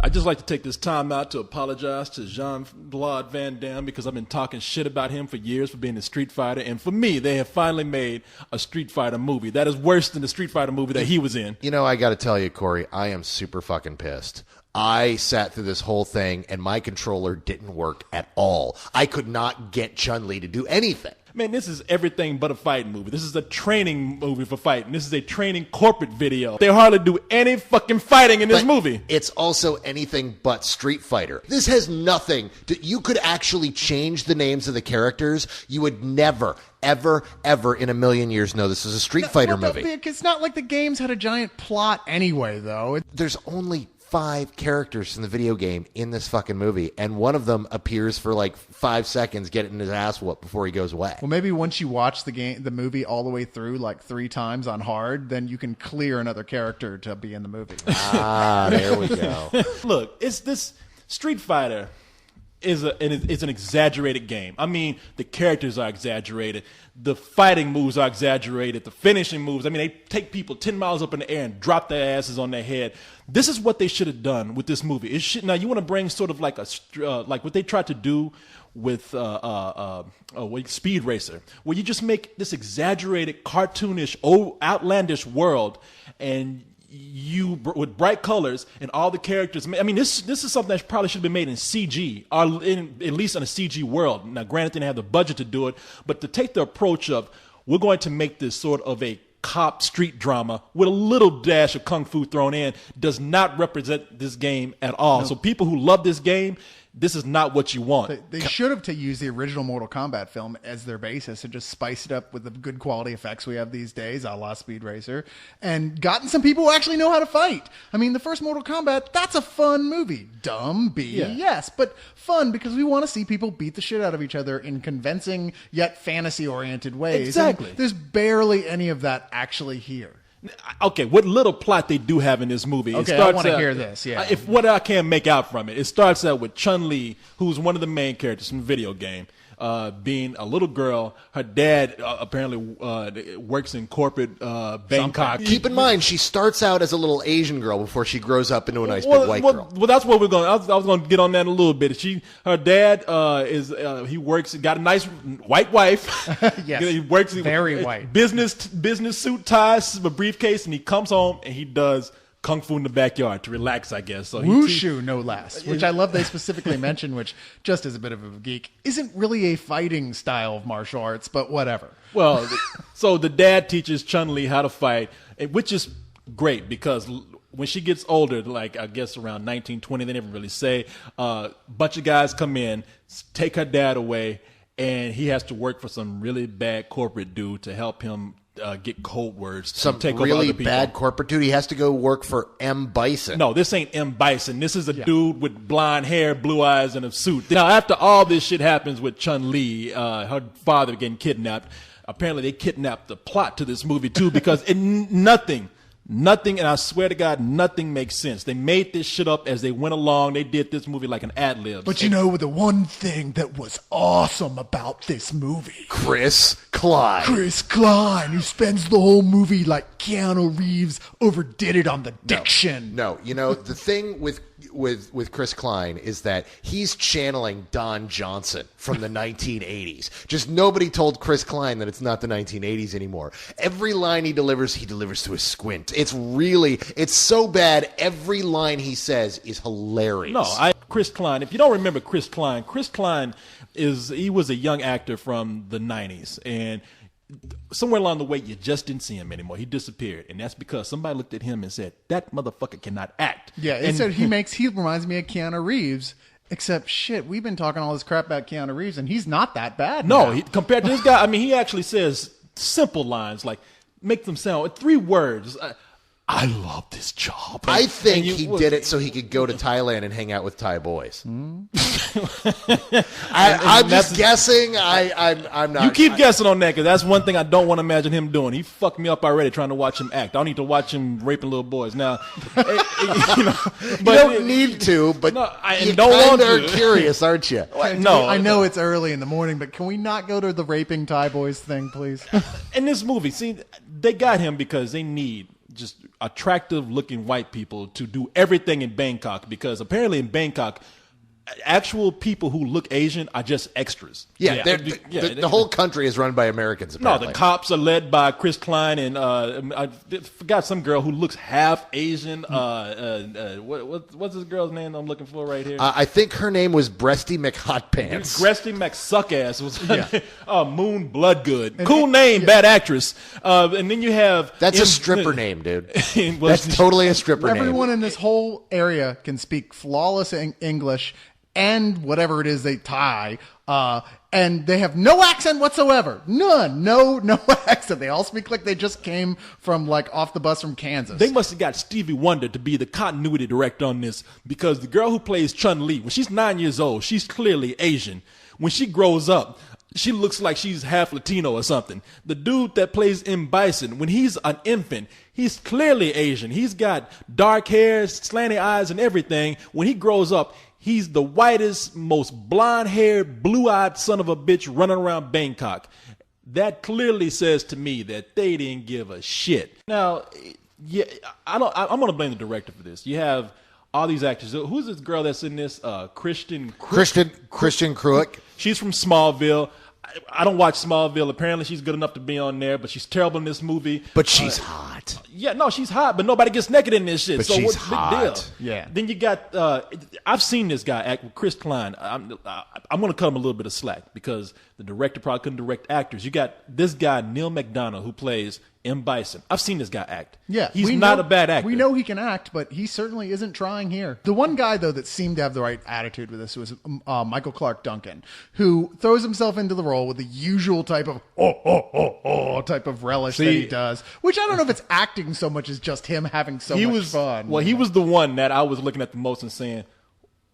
I'd just like to take this time out to apologize to Jean-Claude Van Damme because I've been talking shit about him for years for being a Street Fighter. And for me, they have finally made a Street Fighter movie that is worse than the Street Fighter movie that he was in. You know, I got to tell you, Corey, I am super fucking pissed. I sat through this whole thing, and my controller didn't work at all. I could not get Chun-Li to do anything. Man, this is everything but a fighting movie. This is a training movie for fighting. This is a training corporate video. They hardly do any fucking fighting in this movie. It's also anything but Street Fighter. This has nothing to... You could actually change the names of the characters. You would never, ever, ever in a million years know this is a Street Fighter movie. It's not like the games had a giant plot anyway, though. There's only 5 characters in the video game in this fucking movie, and one of them appears for like 5 seconds, getting his ass whooped before he goes away. Well, maybe once you watch the movie all the way through like 3 times on hard, then you can clear another character to be in the movie. There we go. Look, it's this Street Fighter is an exaggerated game. I mean, the characters are exaggerated. The fighting moves are exaggerated. The finishing moves, I mean, they take people 10 miles up in the air and drop their asses on their head. This is what they should have done with this movie. Now, you want to bring sort of like like what they tried to do with Speed Racer, where you just make this exaggerated, cartoonish, outlandish world, and you with bright colors and all the characters. I mean, this is something that probably should have been made in CG, or at least in a CG world. Now, granted, they didn't have the budget to do it, but to take the approach of we're going to make this sort of a cop street drama with a little dash of kung fu thrown in does not represent this game at all. No. So people who love this game, this is not what you want. They should have used the original Mortal Kombat film as their basis and just spiced it up with the good quality effects we have these days, a la Speed Racer, and gotten some people who actually know how to fight. I mean, the first Mortal Kombat, that's a fun movie. Dumb, yes, but fun because we want to see people beat the shit out of each other in convincing yet fantasy-oriented ways. Exactly. And there's barely any of that actually here. Okay, what little plot they do have in this movie. Okay, I want to hear this, yeah. If what I can make out from it, it starts out with Chun Li, who's one of the main characters from the video game, being a little girl. Her dad apparently works in corporate Bangkok. Keep in mind, she starts out as a little Asian girl before she grows up into a nice big white girl. Well, that's what we're going. I was going to get on that in a little bit. Her dad he works. Got a nice white wife. Yes, he works very white. Business suit, ties, a briefcase, and he comes home and he does kung fu in the backyard to relax, I guess. So Wushu, no less, which I love they specifically mention, which, just as a bit of a geek, isn't really a fighting style of martial arts, but whatever. Well, so the dad teaches Chun-Li how to fight, which is great because when she gets older, like I guess around 19, 20, they never really say, a bunch of guys come in, take her dad away, and he has to work for some really bad corporate dude to help him get code words. Some take really over other people. Bad corporate dude. He has to go work for M. Bison. No, this ain't M. Bison. This is a dude with blonde hair, blue eyes, and a suit. Now, after all this shit happens with Chun-Li, her father getting kidnapped, apparently they kidnapped the plot to this movie, too, because nothing, and I swear to God, nothing makes sense. They made this shit up as they went along. They did this movie like an ad-lib. But you know, the one thing that was awesome about this movie... Chris Klein, who spends the whole movie like Keanu Reeves overdid it on the diction. No, you know, the thing with Chris Klein is that he's channeling Don Johnson from the 1980s. Just nobody told Chris Klein that it's not the 1980s anymore. Every line he delivers through a squint. It's so bad, every line he says is hilarious. No, Chris Klein, if you don't remember Chris Klein he was a young actor from the 90s, and somewhere along the way, you just didn't see him anymore. He disappeared, and that's because somebody looked at him and said, that motherfucker cannot act. Yeah, it said he reminds me of Keanu Reeves, except shit, we've been talking all this crap about Keanu Reeves, and he's not that bad. No, compared to this guy, I mean, he actually says simple lines, like, make them sound 3 words. I love this job. I think he did it so he could go to Thailand and hang out with Thai boys. I'm just guessing. I'm not. You keep guessing on that because that's one thing I don't want to imagine him doing. He fucked me up already trying to watch him act. I don't need to watch him raping little boys. Now, you don't need to, but you don't want are to. Curious, aren't you? No, I know it's early in the morning, but can we not go to the raping Thai boys thing, please? In this movie, see, they got him because they need just attractive looking white people to do everything in Bangkok, because apparently in Bangkok, actual people who look Asian are just extras. The whole country is run by Americans, apparently. No, the cops are led by Chris Klein, and I forgot some girl who looks half Asian. What's this girl's name I'm looking for right here? I think her name was Breasty McHotpants. Breasty McSuckass was Moon Bloodgood. Cool name, bad actress. And then you have... That's a stripper name, dude. That's totally a stripper name. Everyone in this whole area can speak flawless English and whatever it is they Thai, and they have no accent whatsoever. None. No accent. They all speak like they just came from like off the bus from Kansas. They must have got Stevie Wonder to be the continuity director on this, because the girl who plays Chun Li, when she's 9 years old, she's clearly Asian. When she grows up, she looks like she's half Latino or something. The dude that plays M. Bison, when he's an infant, he's clearly Asian. He's got dark hair, slanty eyes, and everything. When he grows up, he's the whitest, most blonde-haired, blue-eyed son of a bitch running around Bangkok. That clearly says to me that they didn't give a shit. Now, yeah, I'm going to blame the director for this. You have all these actors. Who's this girl that's in this? Christian Kruick. She's from Smallville. I don't watch Smallville. Apparently, she's good enough to be on there, but she's terrible in this movie. But she's hot. Yeah, no, she's hot, but nobody gets naked in this shit. But so she's what's the hot. big deal? Yeah. Then you got, I've seen this guy act with Chris Klein. I'm going to cut him a little bit of slack, because the director probably couldn't direct actors. You got this guy, Neil McDonough, who plays M. Bison. I've seen this guy act. Yeah. He's not a bad actor. We know he can act, but he certainly isn't trying here. The one guy, though, that seemed to have the right attitude with this was Michael Clark Duncan, who throws himself into the role with the usual type of type of relish that he does, which I don't know if it's acting so much as just him having so much fun. Well, he was the one that I was looking at the most and saying,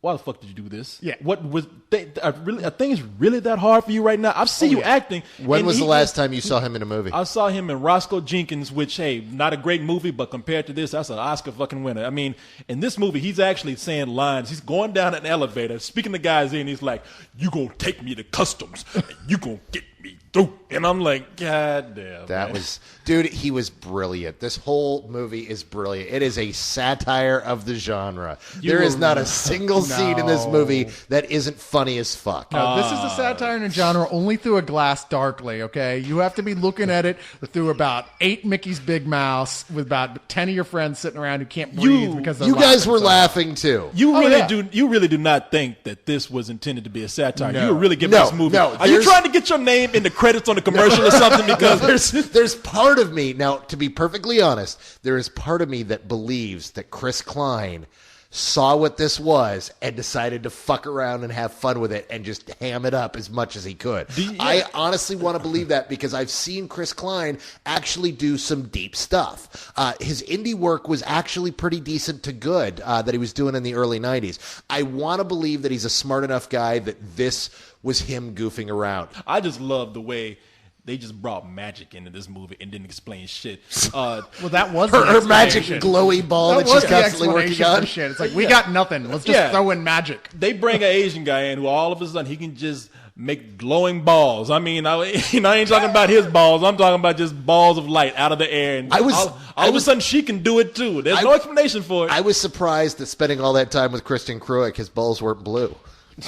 why the fuck did you do this? Yeah. What was a thing is really that hard for you right now? I've seen you acting. When was the last time you saw him in a movie? I saw him in Roscoe Jenkins, which, hey, not a great movie, but compared to this, that's an Oscar fucking winner. I mean, in this movie, he's actually saying lines. He's going down an elevator, speaking to guys in, he's like, you gonna take me to customs, and you gonna get me through. And I'm like, God damn. That was, dude, he was brilliant. This whole movie is brilliant. It is a satire of the genre. There is not a single scene in this movie that isn't funny as fuck. No, this is a satire in a genre only through a glass darkly, okay? You have to be looking at it through about 8 Mickey's Big Mouths with about 10 of your friends sitting around who can't breathe because they're You guys were so laughing too. You really do not think that this was intended to be a satire. No. You were really giving this movie. Are you trying to get your name in the credits on the commercial or something? Because there's part of me, now to be perfectly honest, there is part of me that believes that Chris Klein saw what this was and decided to fuck around and have fun with it and just ham it up as much as he could. I honestly want to believe that, because I've seen Chris Klein actually do some deep stuff. His indie work was actually pretty decent to good that he was doing in the early 90s. I want to believe that he's a smart enough guy that this was him goofing around. I just love the way they just brought magic into this movie and didn't explain shit. Well, that was her magic glowy ball that she's constantly working on. Shit. It's like, we got nothing. Let's just throw in magic. They bring an Asian guy in who all of a sudden he can just make glowing balls. I mean, I ain't talking about his balls. I'm talking about just balls of light out of the air. And all of a sudden she can do it too. There's no explanation for it. I was surprised that spending all that time with Christian Kruick, his balls weren't blue.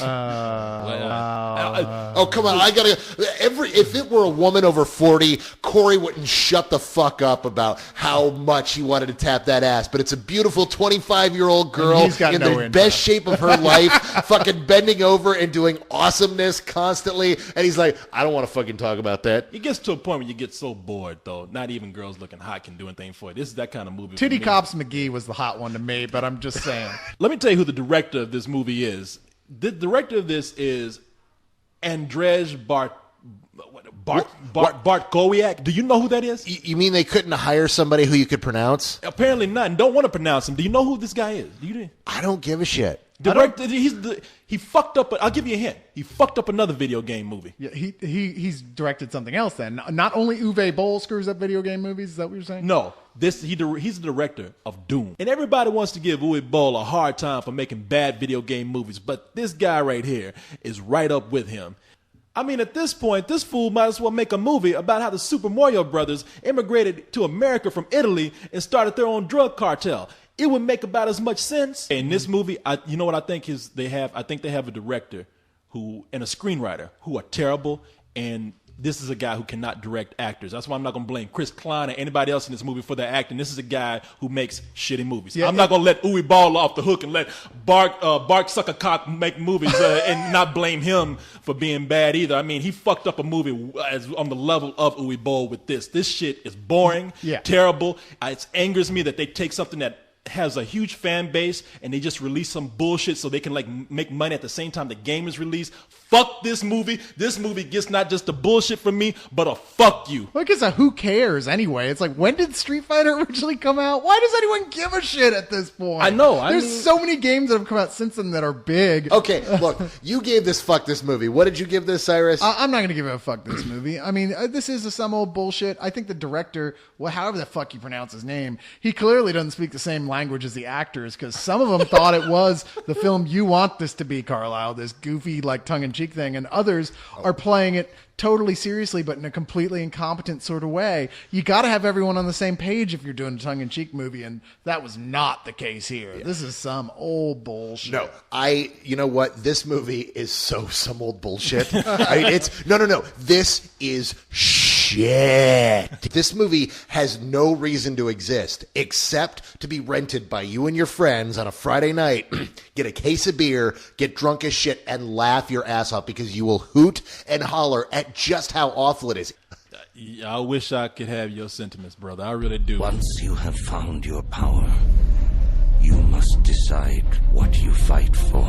Wow. Oh, come on. If it were a woman over 40, Corey wouldn't shut the fuck up about how much he wanted to tap that ass. But it's a beautiful 25-year-old girl in the best shape of her life, fucking bending over and doing awesomeness constantly. And he's like, I don't want to fucking talk about that. It gets to a point where you get so bored, though. Not even girls looking hot can do anything for you. This is that kind of movie. Titty Cops McGee was the hot one to me, but I'm just saying. Let me tell you who the director of this movie is. The director of this is Andrzej Bartkowiak. Do you know who that is? You mean they couldn't hire somebody who you could pronounce? Apparently not, and don't want to pronounce him. Do you know who this guy is? I don't give a shit. He fucked up. I'll give you a hint. He fucked up another video game movie. Yeah, he's directed something else then. Not only Uwe Boll screws up video game movies. Is that what you're saying? No, he's the director of Doom, and everybody wants to give Uwe Boll a hard time for making bad video game movies. But this guy right here is right up with him. I mean, at this point, this fool might as well make a movie about how the Super Mario Brothers immigrated to America from Italy and started their own drug cartel. It would make about as much sense. In this movie, you know what I think is they have? I think they have a director and a screenwriter who are terrible, and this is a guy who cannot direct actors. That's why I'm not going to blame Chris Klein or anybody else in this movie for their acting. This is a guy who makes shitty movies. Yeah, I'm not going to let Uwe Ball off the hook and let Bark suck a cock make movies and not blame him for being bad either. I mean, he fucked up a movie on the level of Uwe Ball with this. This shit is boring, terrible. It angers me that they take something that has a huge fan base and they just release some bullshit so they can like make money at the same time the game is released. Fuck this movie. This movie gets not just the bullshit from me, but a fuck you. Look, it's a who cares anyway. It's like, when did Street Fighter originally come out? Why does anyone give a shit at this point? I know. There's so many games that have come out since then that are big. Okay, look, you gave this fuck this movie. What did you give this, Cyrus? I'm not going to give it a fuck this movie. I mean, this is some old bullshit. I think the director, however the fuck you pronounce his name, he clearly doesn't speak the same language as the actors, because some of them thought it was the film you want this to be, Carlisle, this goofy, like, tongue-in-cheek thing, and others are playing it totally seriously, but in a completely incompetent sort of way. You got to have everyone on the same page if you're doing a tongue-in-cheek movie, and that was not the case here. Yeah. This is some old bullshit. No, you know what? This movie is some old bullshit. No. This is shit. This movie has no reason to exist except to be rented by you and your friends on a Friday night, get a case of beer, get drunk as shit, and laugh your ass off because you will hoot and holler at just how awful it is. I wish I could have your sentiments, brother. I really do. Once you have found your power, you must decide what you fight for.